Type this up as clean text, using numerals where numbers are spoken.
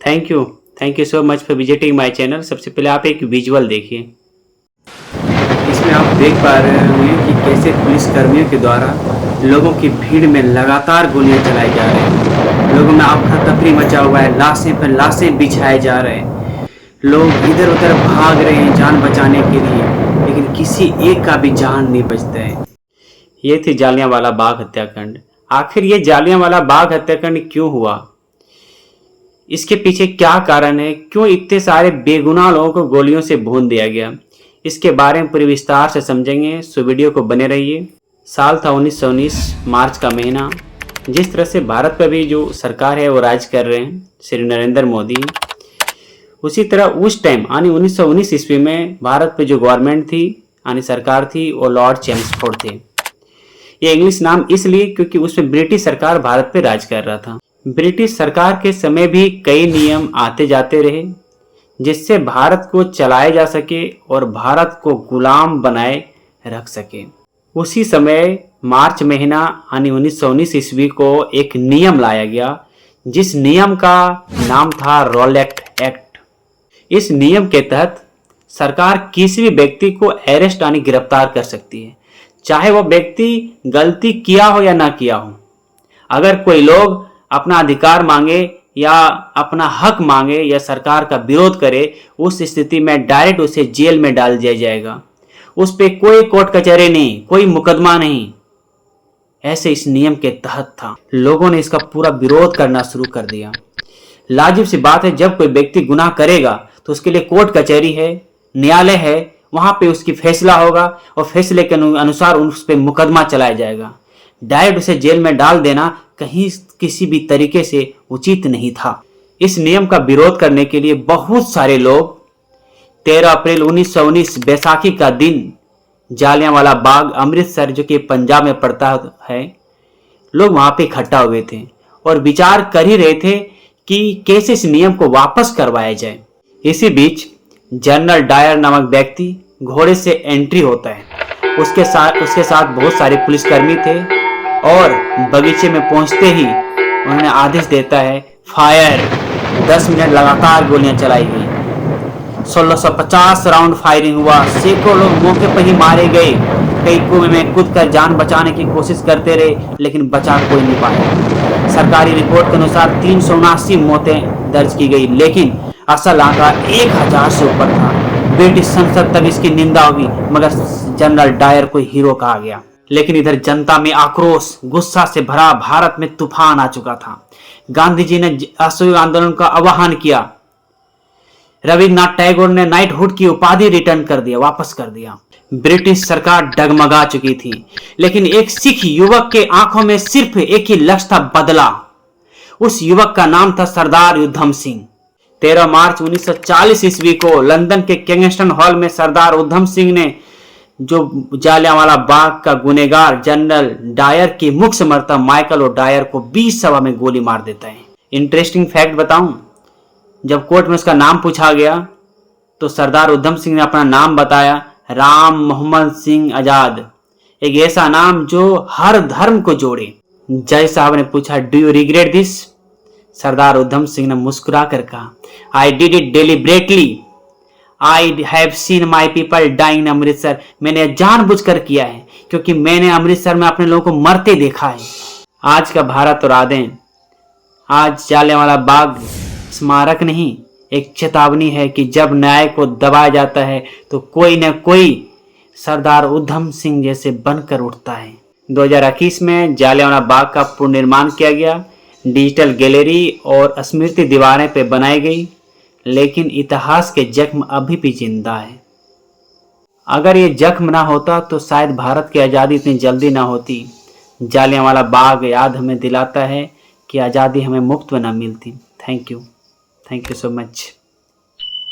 Thank you so much for visiting my channel. सबसे पहले आप एक विजुअल देखिए। इसमें आप देख पा रहे हैं कि कैसे पुलिस कर्मियों के द्वारा लोगों की भीड़ में लगातार गोलियां चलाई जा रही हैं। लोगों में अफरा तफरी मचा हुआ है, लाशें पर लाशें बिछाए जा रहे हैं, लोग इधर उधर भाग रहे हैं जान बचाने के लिए, लेकिन किसी एक का भी जान नहीं बचता है। ये थी जालियांवाला बाग हत्याकांड। आखिर ये जालियांवाला बाग हत्याकांड क्यों हुआ, इसके पीछे क्या कारण है, क्यों इतने सारे बेगुनाह लोगों को गोलियों से भून दिया गया, इसके बारे में पूरी विस्तार से समझेंगे। सो वीडियो को बने रहिए। साल था 1919, मार्च का महीना। जिस तरह से भारत पर भी जो सरकार है वो राज कर रहे हैं श्री नरेंद्र मोदी, उसी तरह उस टाइम यानी 1919 ईस्वी में भारत पे जो गवर्नमेंट थी यानी सरकार थी वो लॉर्ड चेम्सफोर्ड थे। ये इंग्लिश नाम इसलिए क्योंकि उसमें ब्रिटिश सरकार भारत पे राज कर रहा था। ब्रिटिश सरकार के समय भी कई नियम आते जाते रहे जिससे भारत को चलाया जा सके और भारत को गुलाम बनाए रख सके। उसी समय मार्च महीना यानी 1919 ईस्वी को एक नियम लाया गया जिस नियम का नाम था रॉलेट एक्ट। इस नियम के तहत सरकार किसी भी व्यक्ति को अरेस्ट यानी गिरफ्तार कर सकती है, चाहे वो व्यक्ति गलती किया हो या ना किया हो। अगर कोई लोग अपना अधिकार मांगे या अपना हक मांगे या सरकार का विरोध करे, उस स्थिति में डायरेक्ट उसे जेल में डाल दिया जाएगा। उस पे कोई कोर्ट कचहरी नहीं, कोई मुकदमा नहीं। ऐसे इस नियम के तहत था। लोगों ने इसका पूरा विरोध करना शुरू कर दिया। लाजिब सी बात है, जब कोई व्यक्ति गुनाह करेगा तो उसके लिए कोर्ट कचहरी है, न्यायालय है, वहां पे उसकी फैसला होगा और फैसले के अनुसार उस पर मुकदमा चलाया जाएगा। डायरेक्ट उसे जेल में डाल देना कहीं किसी भी तरीके से उचित नहीं था। इस नियम का विरोध करने के लिए बहुत सारे लोग 13 अप्रैल 1919 बैसाखी का दिन जालियांवाला बाग अमृतसर जो कि पंजाब में पड़ता है, लोग वहां पे इकट्ठा हुए थे और विचार कर ही रहे थे कि कैसे इस नियम को वापस करवाया जाए। इसी बीच जनरल डायर नामक व्यक्ति घोड़े से एंट्री होता है। उसके साथ बहुत सारे पुलिसकर्मी थे और बगीचे में पहुंचते ही उन्होंने आदेश देता है फायर। 10 मिनट लगातार गोलियां चलाई गई। 1650 राउंड फायरिंग हुआ। सैकड़ों लोग मौके पर ही मारे गए। कई कुएं में कूदकर जान बचाने की कोशिश करते रहे, लेकिन बचा कोई नहीं पाया। सरकारी रिपोर्ट के अनुसार 379 मौतें दर्ज की गई, लेकिन असल आंकड़ा 1000 से ऊपर था। ब्रिटिश संसद तक इसकी निंदा हुई, मगर जनरल डायर को हीरो कहा गया। लेकिन इधर जनता में आक्रोश, गुस्सा से भरा भारत में तूफान आ चुका था। गांधी जी ने असहयोग आंदोलन का आह्वान किया। रविन्द्रनाथ टैगोर ने नाइटहुड की उपाधि रिटर्न कर दिया, वापस कर दिया। ब्रिटिश सरकार डगमगा चुकी थी, लेकिन एक सिख युवक के आंखों में सिर्फ एक ही लक्ष्य था, बदला। उस युवक का नाम था सरदार उधम सिंह। 13 मार्च 1940 ईस्वी को लंदन के किंगस्टन हॉल में सरदार उधम सिंह ने जो जालियांवाला बाग का गुनहगार जनरल डायर के मुख्य समर्थक माइकल ओ डायर को 20 सभा में गोली मार देता है। इंटरेस्टिंग फैक्ट बताऊं, जब कोर्ट में उसका नाम पूछा गया तो सरदार उधम सिंह ने अपना नाम बताया, राम मोहम्मद सिंह आजाद, एक ऐसा नाम जो हर धर्म को जोड़े। जज साहब ने पूछा do you regret this? Sardar Udham Singh ने मुस्कुरा कर कहा I did it deliberately, I have seen my people dying in Amritsar. मैंने जानबूझकर किया है क्योंकि मैंने अमृतसर में अपने लोगों को मरते देखा है। आज का भारत और आदें, आज जालियांवाला बाग स्मारक नहीं, एक चेतावनी है कि जब न्याय को दबाया जाता है तो कोई न कोई सरदार उधम सिंह जैसे बनकर उठता है। 2021 में जालियांवाला बाग का पुनर्निर्माण किया गया। डिजिटल गैलरी और स्मृति दीवारें पे बनाई गई, लेकिन इतिहास के जख्म अभी भी जिंदा है। अगर ये जख्म ना होता तो शायद भारत की आज़ादी इतनी जल्दी ना होती। जालियांवाला बाग याद हमें दिलाता है कि आज़ादी हमें मुफ्त में ना मिलती। Thank you so much.